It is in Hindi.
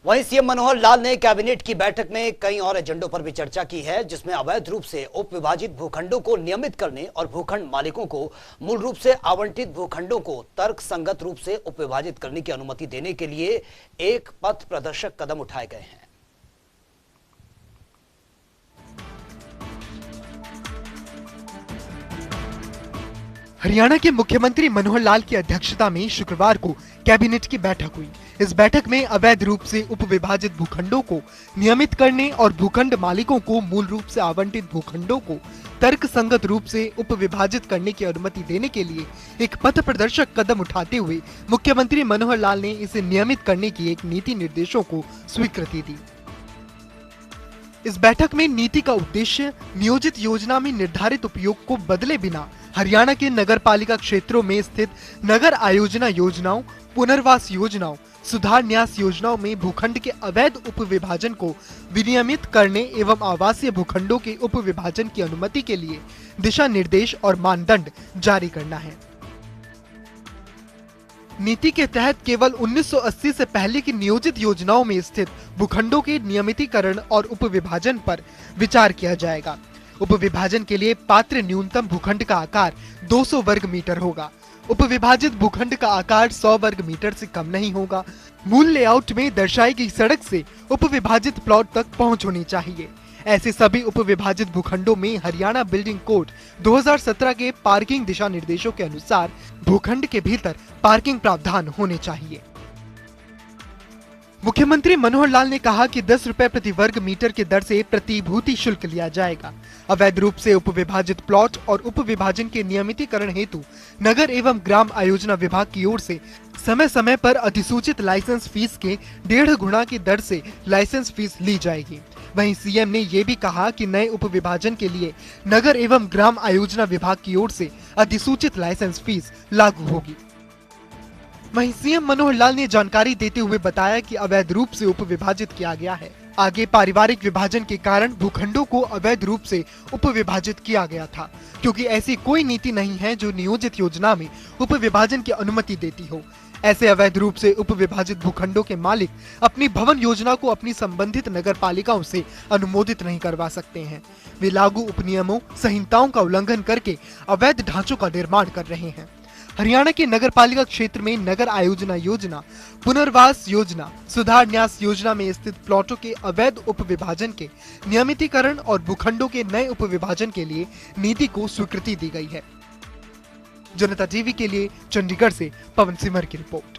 वहीं सीएम मनोहर लाल ने कैबिनेट की बैठक में कई और एजेंडों पर भी चर्चा की है, जिसमें अवैध रूप से उपविभाजित भूखंडों को नियमित करने और भूखंड मालिकों को मूल रूप से आवंटित भूखंडों को तर्कसंगत रूप से उपविभाजित करने की अनुमति देने के लिए एक पथ प्रदर्शक कदम उठाए गए हैं। हरियाणा के मुख्यमंत्री मनोहर लाल की अध्यक्षता में शुक्रवार को कैबिनेट की बैठक हुई। इस बैठक में अवैध रूप से उपविभाजित भूखंडों को नियमित करने और भूखंड मालिकों को मूल रूप से आवंटित भूखंडों को तर्कसंगत रूप से उपविभाजित करने की अनुमति देने के लिए एक पथ प्रदर्शक कदम उठाते हुए मुख्यमंत्री मनोहर लाल ने इसे नियमित करने की एक नीति निर्देशों को स्वीकृति दी। इस बैठक में नीति का उद्देश्य नियोजित योजना में निर्धारित उपयोग को बदले बिना हरियाणा के नगर पालिका क्षेत्रों में स्थित नगर आयोजना योजनाओं, पुनर्वास योजनाओं, सुधार न्यास योजनाओं में भूखंड के अवैध उपविभाजन को विनियमित करने एवं आवासीय भूखंडों के उपविभाजन की अनुमति के लिए दिशा निर्देश और मानदंड जारी करना है। नीति के तहत केवल 1980 से पहले की नियोजित योजनाओं में स्थित भूखंडों के नियमितीकरण और उपविभाजन पर विचार किया जाएगा। उपविभाजन के लिए पात्र न्यूनतम भूखंड का आकार 200 वर्ग मीटर होगा। उपविभाजित भूखंड का आकार 100 वर्ग मीटर से कम नहीं होगा। मूल लेआउट में दर्शाई गई सड़क से उपविभाजित प्लॉट तक पहुंच होनी चाहिए। ऐसे सभी उपविभाजित भूखंडों में हरियाणा बिल्डिंग कोड 2017 के पार्किंग दिशा निर्देशों के अनुसार भूखंड के भीतर पार्किंग प्रावधान होने चाहिए। मुख्यमंत्री मनोहर लाल ने कहा कि 10 रुपए प्रति वर्ग मीटर की दर से प्रतिभूति शुल्क लिया जाएगा। अवैध रूप से उपविभाजित प्लॉट और उपविभाजन के नियमितीकरण हेतु नगर एवं ग्राम आयोजना विभाग की ओर से समय समय पर अधिसूचित लाइसेंस फीस के 1.5 गुना की दर से लाइसेंस फीस ली जाएगी। वहीं सीएम ने ये भी कहा कि नए उपविभाजन के लिए नगर एवं ग्राम आयोजना विभाग की ओर से अधिसूचित लाइसेंस फीस लागू होगी। वहीं सीएम मनोहर लाल ने जानकारी देते हुए बताया कि अवैध रूप से उपविभाजित किया गया है। आगे पारिवारिक विभाजन के कारण भूखंडों को अवैध रूप से उपविभाजित किया गया था, क्योंकि ऐसी कोई नीति नहीं है जो नियोजित योजना में उपविभाजन की अनुमति देती हो। ऐसे अवैध रूप से उपविभाजित भूखंडों के मालिक अपनी भवन योजना को अपनी संबंधित नगर पालिकाओं से अनुमोदित नहीं करवा सकते हैं। वे लागू उपनियमों संहिताओं का उल्लंघन करके अवैध ढांचों का निर्माण कर रहे हैं। हरियाणा के नगर पालिका क्षेत्र में नगर आयोजना योजना, पुनर्वास योजना, सुधार न्यास योजना में स्थित प्लॉटों के अवैध उपविभाजन के नियमितीकरण और भूखंडों के नए उपविभाजन के लिए नीति को स्वीकृति दी गई है। जनता टीवी के लिए चंडीगढ़ से पवन सिमर की रिपोर्ट।